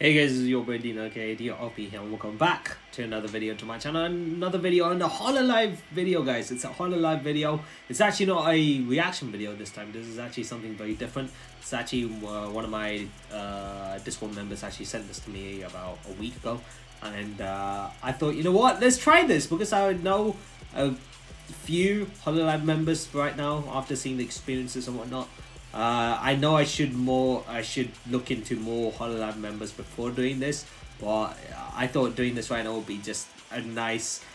Hey guys, this is your boy Dino, aka DOP here, and welcome back to another video to my channel. Another video on the Hololive video, guys. It's a Hololive video. It's actually not a reaction video this time. This is actually something very different. It's actually one of my Discord members actually sent this to me about a week ago, and I thought, you know what, let's try this because I know a few Hololive members right now after seeing the experiences and whatnot. I know I should look into more Hololive members before doing this, but I thought doing this right now would be just a nice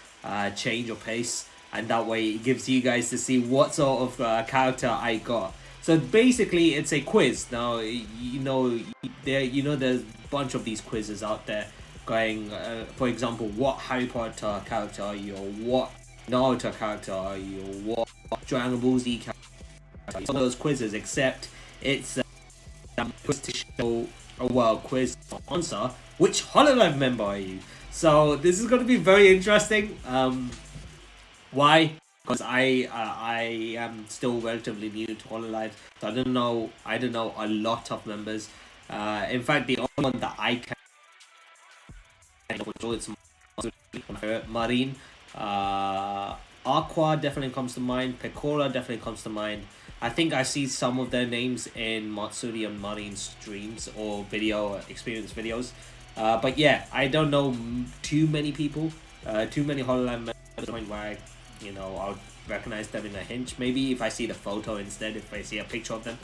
change of pace, and that way it gives you guys to see what sort of character I got. So basically, it's a quiz. Now there's a bunch of these quizzes out there going. For example, what Harry Potter character are you, or what Naruto character are you, or what Dragon Ball Z character. Some of those quizzes, except it's quiz to show quiz to answer which Hololive member are you. So this is going to be very interesting. Why? Because I am still relatively new to Hololive, so I don't know a lot of members. In fact, the only one that I can for it's Marine. Aqua definitely comes to mind. Pecora definitely comes to mind. I think I see some of their names in Matsuri and Marin's streams or video experience videos. But yeah, I don't know too many people, too many Hololive members to the point where I'll recognize them in a hint. Maybe if I see the photo instead, if I see a picture of them.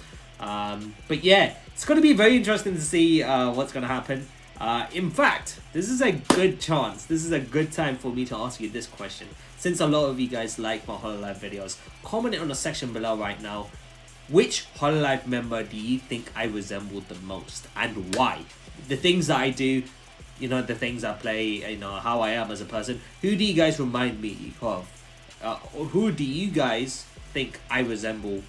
But yeah, it's going to be very interesting to see what's going to happen. In fact, this is a good chance. This is a good time for me to ask you this question. Since a lot of you guys like my Hololive videos, comment it on the section below right now. Which Hololive member do you think I resemble the most, and why? The things that I do, the things I play, how I am as a person. Who do you guys remind me of? Who do you guys think I resemble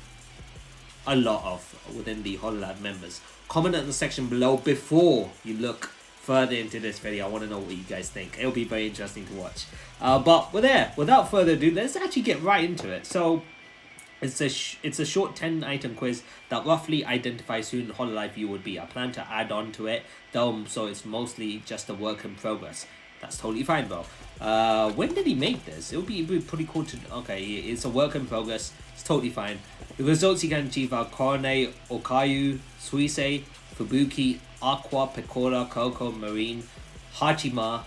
a lot of within the Hololive members? Comment it in the section below before you look further into this video. I want to know what you guys think. It'll be very interesting to watch. But without further ado, let's actually get right into it. So it's a short 10-item quiz that roughly identifies who in Hololive you would be. I plan to add on to it though, so it's mostly just a work in progress. That's totally fine, bro. When did he make this? It would be pretty cool to... Okay, it's a work in progress. It's totally fine. The results you can achieve are Korone, Okayu, Suisei, Fubuki, Aqua, Pecora, Coco, Marine, Hachima,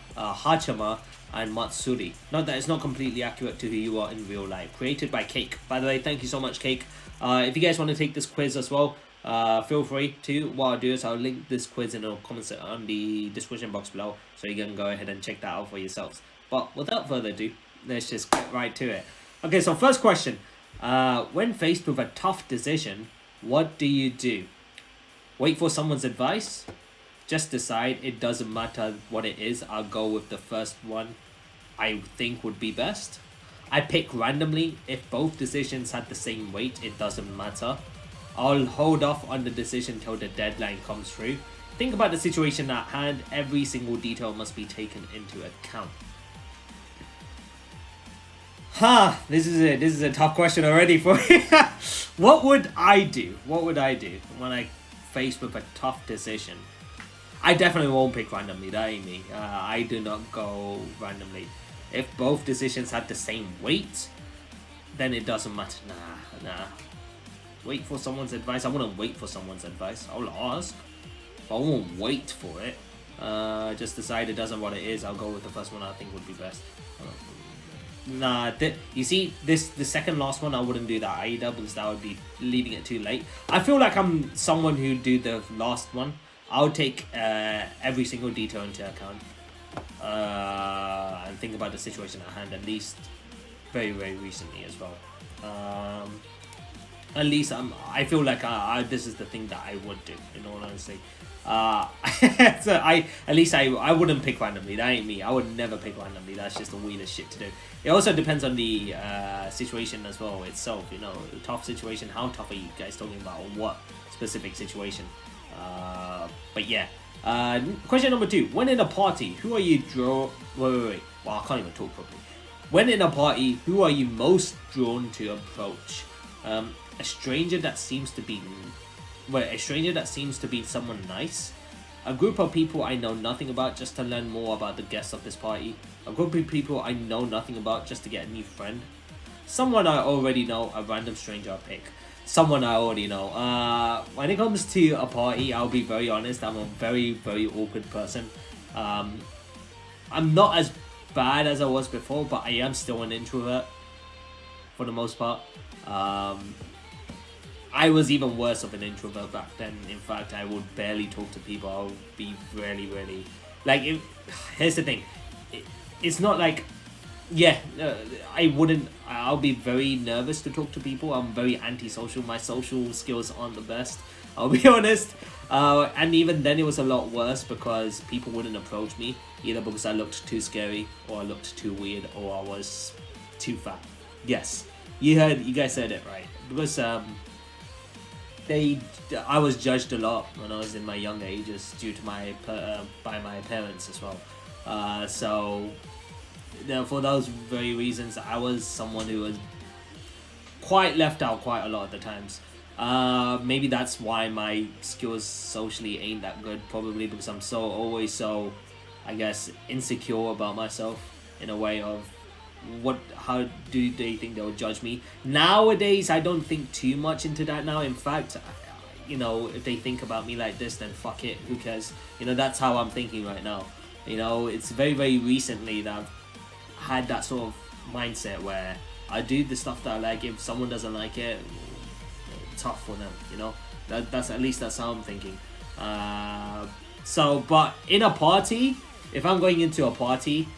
and Matsuri. Note that it's not completely accurate to who you are in real life. Created by Cake. By the way, thank you so much, Cake. If you guys want to take this quiz as well, feel free to. What I'll do is I'll link this quiz in the comments on the description box below, so you can go ahead and check that out for yourselves. But without further ado, let's just get right to it. Okay, so first question. When faced with a tough decision, what do you do? Wait for someone's advice? Just decide it doesn't matter what it is, I'll go with the first one I think would be best? I pick randomly. If both decisions had the same weight, it doesn't matter. I'll hold off on the decision till the deadline comes through. Think about the situation at hand. Every single detail must be taken into account. This is a tough question already for me. What would I do? What would I do when I faced with a tough decision? I definitely won't pick randomly. That ain't me. I do not go randomly. If both decisions had the same weight, then it doesn't matter. Nah. Wait for someone's advice. I wouldn't wait for someone's advice. I'll ask, but I won't wait for it. Just decide it doesn't what it is. I'll go with the first one I think would be best. You see, the second last one, I wouldn't do that either, because that would be leaving it too late. I feel like I'm someone who do the last one. I'll take every single detail into account and think about the situation at hand, at least very, very recently as well. At least I feel like this is the thing that I would do, in all honesty. So I wouldn't pick randomly. That ain't me. I would never pick randomly. That's just the weirdest shit to do. It also depends on the situation as well itself. Tough situation. How tough are you guys talking about? Or what specific situation? But yeah. Question number 2. When in a party, who are you wait. Well, I can't even talk properly. When in a party, who are you most drawn to approach? A stranger that seems to be someone nice, A group of people I know nothing about just to learn more about the guests of this party. A group of people I know nothing about just to get a new friend. Someone I already know, a random stranger I pick. Someone I already know. When it comes to a party, I'll be very honest, I'm a very, very awkward person. I'm not as bad as I was before, but I am still an introvert for the most part. I was even worse of an introvert back then. In fact, I would barely talk to people. I would be really, really... Like, here's the thing. It's not like... Yeah, I'll be very nervous to talk to people. I'm very antisocial. My social skills aren't the best, I'll be honest. And even then it was a lot worse because people wouldn't approach me, either because I looked too scary, or I looked too weird, or I was too fat. Yes, you guys heard it right. Because I was judged a lot when I was in my younger ages due to by my parents as well. So for those very reasons, I was someone who was quite left out quite a lot of the times. Maybe that's why my skills socially ain't that good, probably because I'm always so, I guess, insecure about myself in a way of how do they think they'll judge me. Nowadays, I don't think too much into that now. In fact, you know, if they think about me like this, then fuck it, who cares? You know, that's how I'm thinking right now. You know, it's very, very recently that I've had that sort of mindset where I do the stuff that I like. If someone doesn't like it, tough for them, you know. That's at least that's how I'm thinking. But in a party, if I'm going into a party,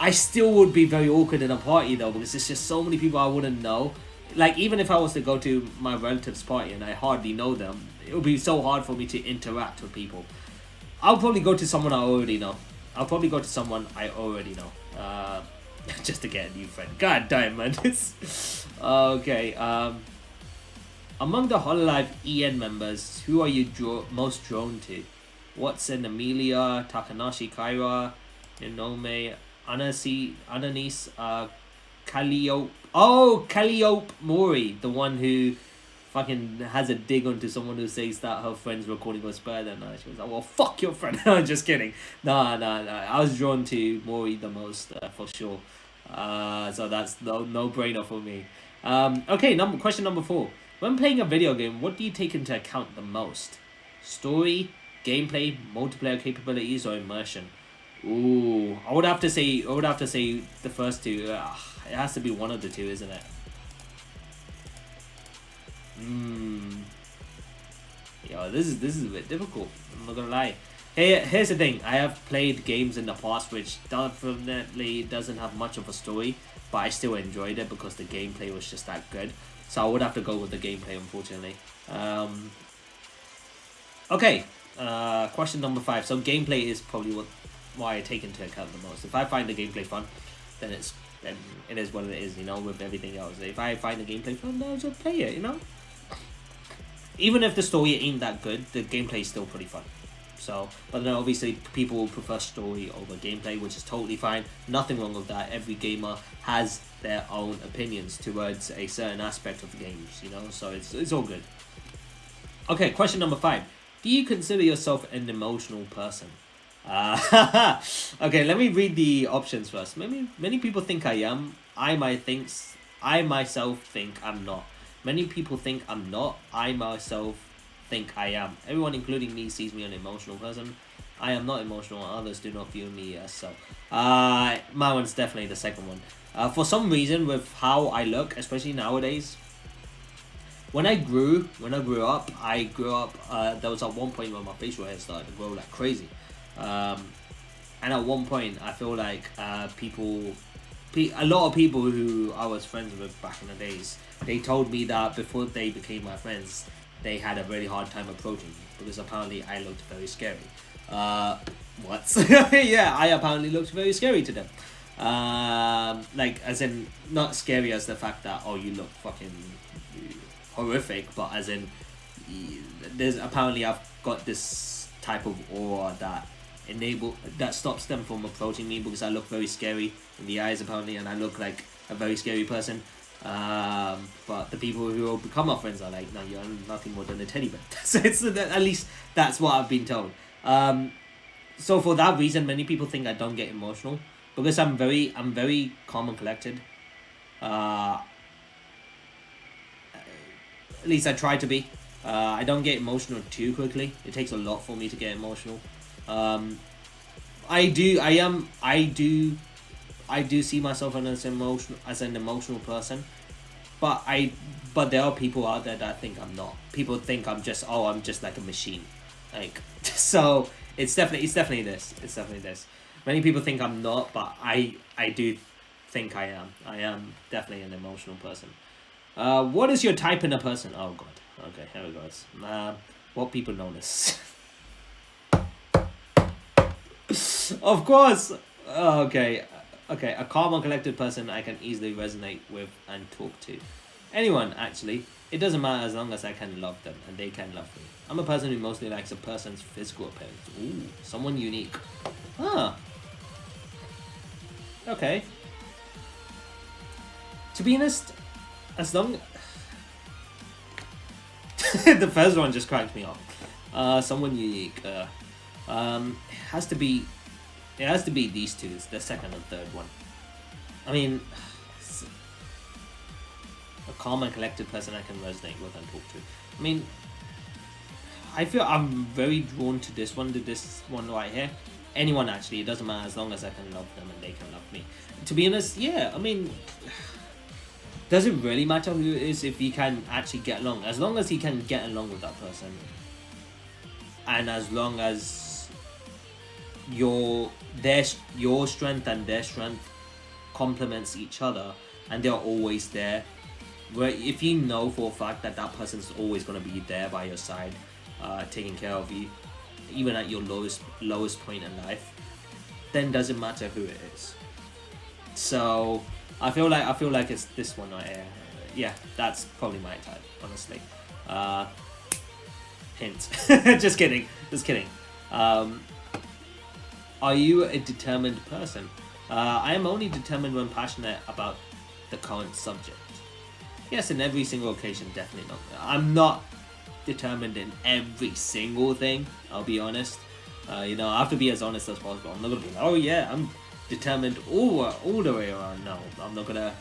I still would be very awkward in a party though, because there's just so many people I wouldn't know. Like, even if I was to go to my relative's party and I hardly know them, it would be so hard for me to interact with people. I'll probably go to someone I already know. Just to get a new friend. God damn, man. Okay. Among the Hololive EN members, who are you most drawn to? Watson, Amelia, Takanashi, Kaira, Inome, Ananis, Calliope. Oh, Calliope Mori, the one who fucking has a dig onto someone who says that her friend's recording was better than her. She was like, well, fuck your friend. I'm just kidding. Nah. I was drawn to Mori the most, for sure. So that's no-brainer for me. Okay, question number 4. When playing a video game, what do you take into account the most? Story, gameplay, multiplayer capabilities, or immersion? Ooh, I would have to say the first two. It has to be one of the two, isn't it? Yo, this is a bit difficult. I'm not gonna lie. Here's the thing. I have played games in the past which definitely doesn't have much of a story, but I still enjoyed it because the gameplay was just that good. So I would have to go with the gameplay, unfortunately. Okay. Question number 5. So gameplay is probably why I take into account the most. If I find the gameplay fun, then it is what it is, you know, with everything else. If I find the gameplay fun, then I'll just play it, you know? Even if the story ain't that good, the gameplay is still pretty fun. So, but then obviously people will prefer story over gameplay, which is totally fine. Nothing wrong with that. Every gamer has their own opinions towards a certain aspect of the games, you know, so it's all good. Okay, question number 5. Do you consider yourself an emotional person? Okay, let me read the options first. Many people think I am. I myself think I'm not. Many people think I'm not. I myself think I am. Everyone, including me, sees me an emotional person. I am not emotional. Others do not view me as so. My one's definitely the second one. For some reason, with how I look, especially nowadays, when I grew up, there was at one point where my facial hair started to grow like crazy. And at one point, I feel like a lot of people who I was friends with back in the days, they told me that before they became my friends, they had a really hard time approaching me because apparently I looked very scary. What? Yeah, I apparently looked very scary to them. Like, as in, not scary as the fact that, oh, you look fucking horrific, but as in, apparently I've got this type of aura that stops them from approaching me because I look very scary in the eyes apparently, and I look like a very scary person. But the people who will become our friends are like, no, you're nothing more than a teddy bear. So at least that's what I've been told. So for that reason, many people think I don't get emotional because I'm very calm and collected. Uh, at least I try to be. I don't get emotional too quickly. It takes a lot for me to get emotional. Um, I do. I am. I do. I do see myself as an emotional person, but but there are people out there that think I'm not. People think I'm just like a machine, like so. It's definitely this. Many people think I'm not, but I do think I am. I am definitely an emotional person. What is your type in a person? Oh god. Okay, here we go. What people notice. Of course. Okay. Okay, a calm and collected person I can easily resonate with and talk to. Anyone, actually. It doesn't matter as long as I can love them and they can love me. I'm a person who mostly likes a person's physical appearance. Ooh, someone unique. Ah, okay. To be honest, as long... the first one just cracked me off. Someone unique. It has to be... It has to be these two, the second and third one. I mean... A calm and collected person I can resonate with and talk to. I mean, I feel I'm very drawn to this one right here. Anyone actually, it doesn't matter as long as I can love them and they can love me. To be honest, yeah, I mean, does it really matter who it is if you can actually get along? As long as he can get along with that person, and as long as your strength and their strength complements each other, and they're always there. Where if you know for a fact that that person's always going to be there by your side, taking care of you, even at your lowest point in life, then doesn't matter who it is. So I feel like it's this one right here. Yeah, that's probably my type, honestly. Hint. Just kidding. Are you a determined person? I am only determined when passionate about the current subject. Yes, in every single occasion, definitely not. I'm not determined in every single thing, I'll be honest. I have to be as honest as possible. I'm not going to be like, oh yeah, I'm determined all the way around. No, I'm not going to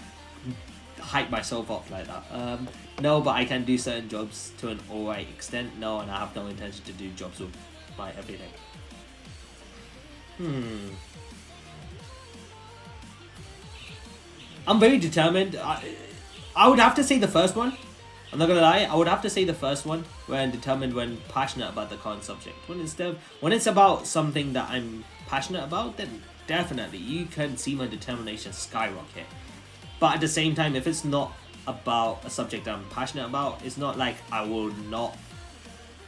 hype myself up like that. No, but I can do certain jobs to an alright extent. No, and I have no intention to do jobs with my everything. I'm very determined. I would have to say the first one. I'm not gonna lie. I would have to say the first one, where I'm determined when passionate about the current subject. When it's about something that I'm passionate about, then definitely you can see my determination skyrocket. But at the same time, if it's not about a subject that I'm passionate about, it's not like I will not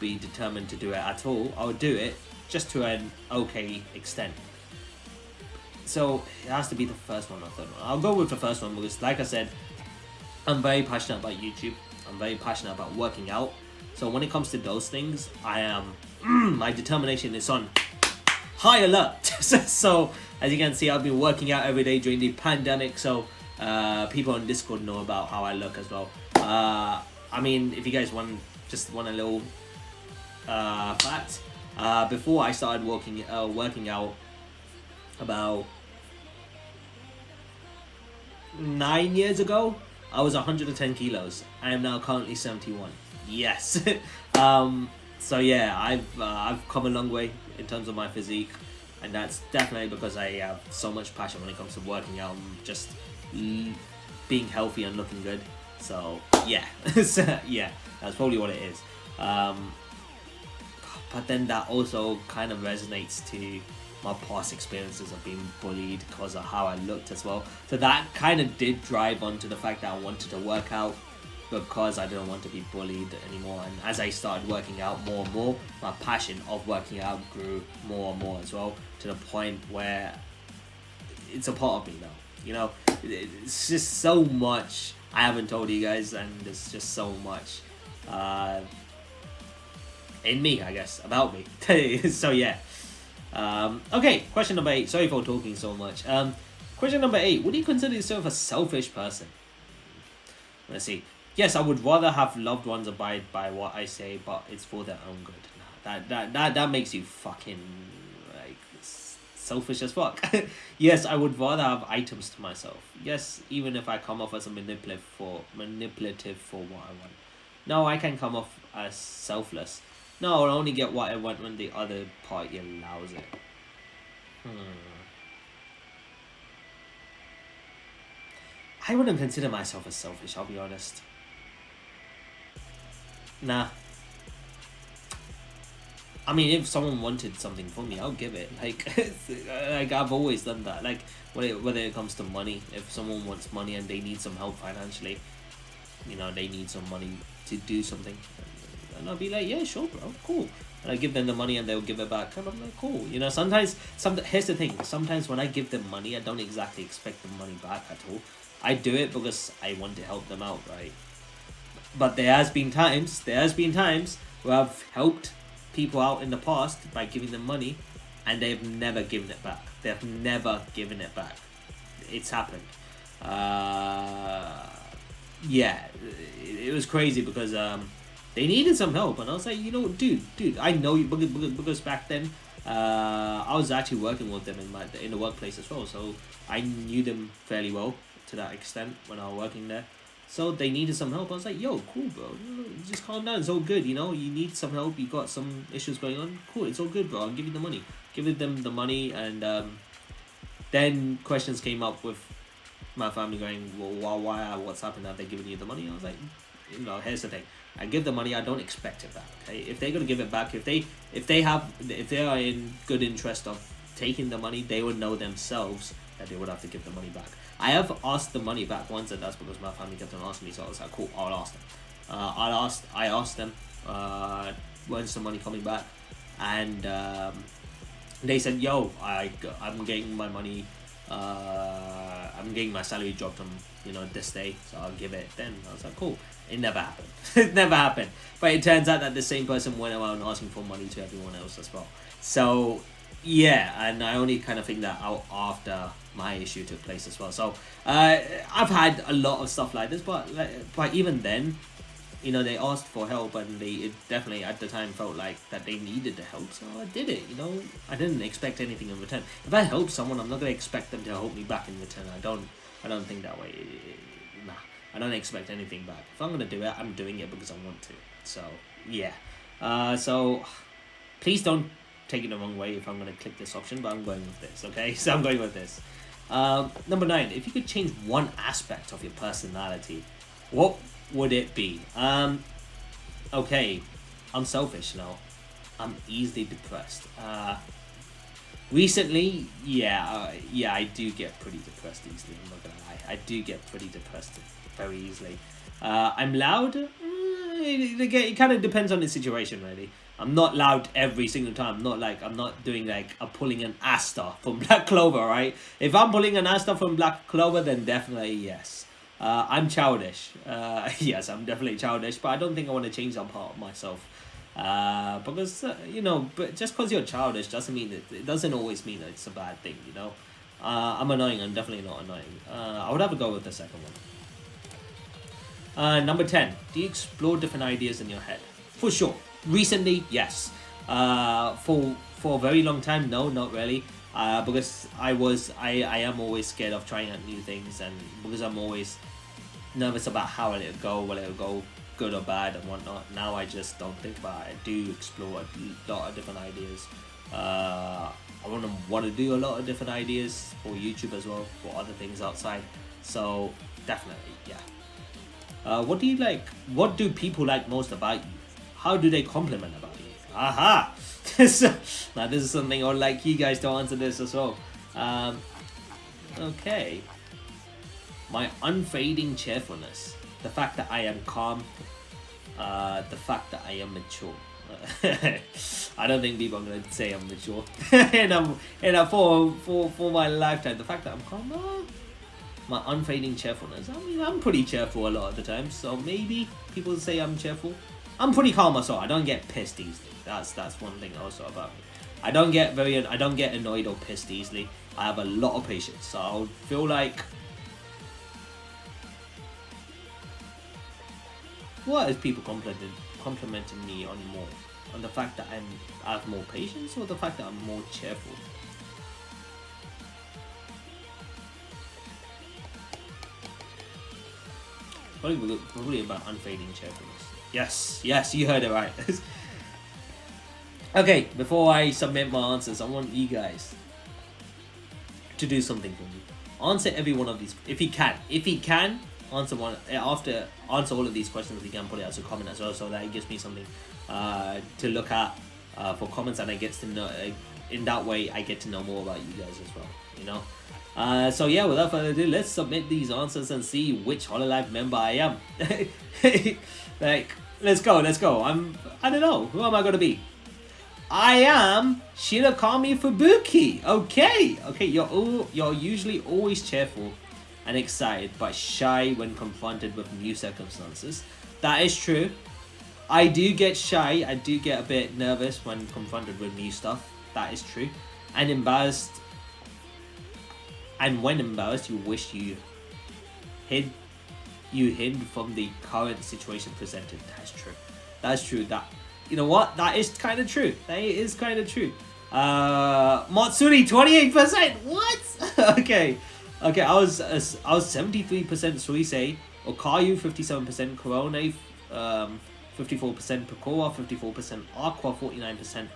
be determined to do it at all. I'll do it just to an okay extent. So it has to be the first one or third one. I'll go with the first one because, like I said, I'm very passionate about YouTube. I'm very passionate about working out. So when it comes to those things, I am my determination is on high alert. So as you can see, I've been working out every day during the pandemic. So people on Discord know about how I look as well. I mean, if you guys want a little fact, before I started working out about 9 years ago, I was 110 kilos. I am now currently 71. Yes. So yeah, I've come a long way in terms of my physique, and that's definitely because I have so much passion when it comes to working out and just being healthy and looking good. So yeah, yeah, that's probably what it is. But then that also kind of resonates to my past experiences of being bullied because of how I looked as well. So that kind of did drive onto the fact that I wanted to work out because I didn't want to be bullied anymore. And as I started working out more and more, my passion of working out grew more and more as well, to the point where it's a part of me now. It's just so much I haven't told you guys, and there's just so much in me, I guess, about me. So yeah. Okay, question number 8. Sorry for talking so much. Question number 8. Would you consider yourself a selfish person? Let's see. Yes, I would rather have loved ones abide by what I say, but it's for their own good. That makes you fucking like selfish as fuck. Yes, I would rather have items to myself. Yes, even if I come off as a manipulative for what I want. No, I can come off as selfless. No, I'll only get what I want when the other party allows it. I wouldn't consider myself as selfish, I'll be honest. Nah. I mean, if someone wanted something from me, I'll give it. Like I've always done that. Like, whether it comes to money, if someone wants money and they need some help financially, they need some money to do something, and I'll be like, yeah, sure, bro, cool. And I give them the money and they'll give it back, and I'm like, cool. Here's the thing. Sometimes when I give them money, I don't exactly expect the money back at all. I do it because I want to help them out, right? But there has been times where I've helped people out in the past by giving them money, and they've never given it back. They've never given it back. It's happened. Yeah, it was crazy because they needed some help, and I was like, dude, I know you because back then I was actually working with them in the workplace as well, so I knew them fairly well to that extent when I was working there. So they needed some help. I was like, yo, cool, bro. Just calm down. It's all good, You need some help. You got some issues going on. Cool, it's all good, bro. I'll give you the money. Give them the money, and then questions came up with my family going, well, why? What's happened? Have they given you the money? I was like, here's the thing. I give the money. I don't expect it back. Okay, if they're gonna give it back, if they are in good interest of taking the money, they would know themselves that they would have to give the money back. I have asked the money back once, and that's because my family kept on asking me. So I was like, cool, I'll ask them. I asked them, when's the money coming back, and they said, yo, I'm getting my money. I'm getting my salary dropped on this day, so I'll give it then. I was like, cool. It never happened. It never happened. But it turns out that the same person went around asking for money to everyone else as well. So yeah, and I only kind of figured that out after my issue took place as well. So I've had a lot of stuff like this, but even then, they asked for help, and it definitely at the time felt like that they needed the help, so I did it. I didn't expect anything in return. If I help someone, I'm not gonna expect them to help me back in return. I don't think that way. Nah, I don't expect anything back. If I'm gonna do it, I'm doing it because I want to. So yeah. So please don't take it the wrong way if I'm going to click this option, but I'm going with this, okay? So I'm going with this. Number 9, if you could change one aspect of your personality, what would it be? Okay, I'm selfish now. I'm easily depressed. Recently, I do get pretty depressed easily, I'm not going to lie. I do get pretty depressed very easily. I'm loud. It kind of depends on the situation, really. I'm not loud every single time. I'm not doing like a pulling an Asta from Black Clover, right? If I'm pulling an Asta from Black Clover, then definitely yes. I'm childish. Yes, I'm definitely childish, but I don't think I want to change that part of myself. Because but just because you're childish doesn't mean that it doesn't always mean that it's a bad thing. I'm annoying. I'm definitely not annoying. I would have to go with the second one. Number 10. Do you explore different ideas in your head? For sure. Recently, yes. For a very long time, no, not really. Because I am always scared of trying out new things, and because I'm always nervous about how it'll go, will it go good or bad and whatnot. Now I just don't think about it. I do explore a lot of different ideas. I want to do a lot of different ideas for YouTube as well, for other things outside. So definitely, yeah. What do you like? What do people like most about you? How do they compliment about you? Aha! Now this is something I would like you guys to answer this as well. Okay. My unfading cheerfulness. The fact that I am calm. The fact that I am mature. I don't think people are going to say I'm mature. For my lifetime. The fact that I'm calm. My unfading cheerfulness. I mean, I'm pretty cheerful a lot of the time. So maybe people say I'm cheerful. I'm pretty calm as well. I don't get pissed easily. That's one thing also about me. I don't get annoyed or pissed easily. I have a lot of patience. So I would feel like, what is people complimenting me on more? on the fact that I have more patience, or the fact that I'm more cheerful? Probably about unfading cheerfulness. Yes, yes, you heard it right. Okay, before I submit my answers, I want you guys to do something for me. Answer every one of these, if he can. If he can, answer answer all of these questions. He can put it as a comment as well, so that it gives me something to look at for comments, and I get to know. In that way, I get to know more about you guys as well. You know. So yeah, without further ado, let's submit these answers and see which Hololive member I am. Like, let's go. I don't know. Who am I gonna be? I am Shirakami Fubuki. Okay, you're usually always cheerful and excited, but shy when confronted with new circumstances. That is true. I do get shy. I do get a bit nervous when confronted with new stuff. That is true. And embarrassed. And when embarrassed, you wish you hid from the current situation presented. That's true. That's true. You know what? That is kind of true. That is kind of true. Matsuri 28%. What? Okay. I was 73% Suisei, Okayu 57%, Korone 54%, Pekora 54%, Aqua 49%,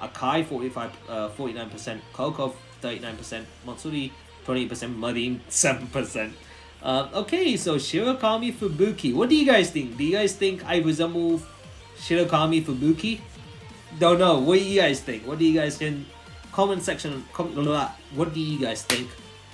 Akai 49%, Coco 39%, Matsuri 28%, Marine 7%. Okay, so Shirakami Fubuki. What do you guys think? Do you guys think I resemble Shirakami Fubuki? Don't know. What do you guys think? What do you guys in comment section? What do you guys think?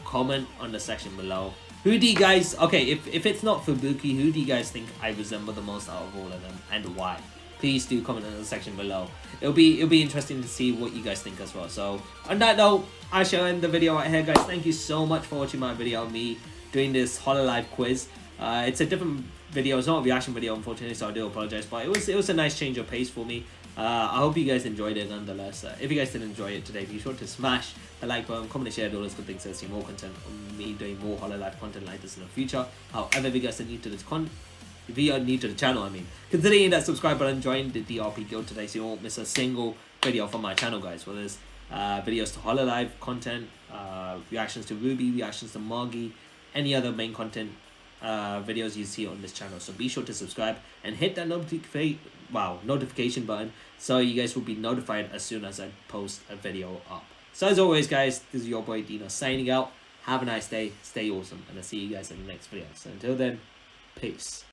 Comment on the section below. Who do you guys? Okay, if it's not Fubuki, who do you guys think I resemble the most out of all of them, and why? Please do comment in the section below. It'll be interesting to see what you guys think as well. So on that note, I shall end the video right here, guys. Thank you so much for watching my video of me doing this Hololive quiz. It's a different video. It's not a reaction video, unfortunately, so I do apologize. But it was a nice change of pace for me. I hope you guys enjoyed it nonetheless. If you guys did enjoy it today, be sure to smash the like button, comment and share, all those good things to see more content on me doing more Hololive content like this in the future. However, if you guys are new to this if you are new to the channel, consider hitting that subscribe button, join the DRP guild today so you won't miss a single video from my channel, guys. Whether it's videos to Hololive content, reactions to Ruby, reactions to Margie, any other main content videos you see on this channel. So be sure to subscribe and hit that notification button so you guys will be notified as soon as I post a video up. So as always, guys, this is your boy Dino signing out. Have a nice day, stay awesome, and I'll see you guys in the next video. So until then, peace.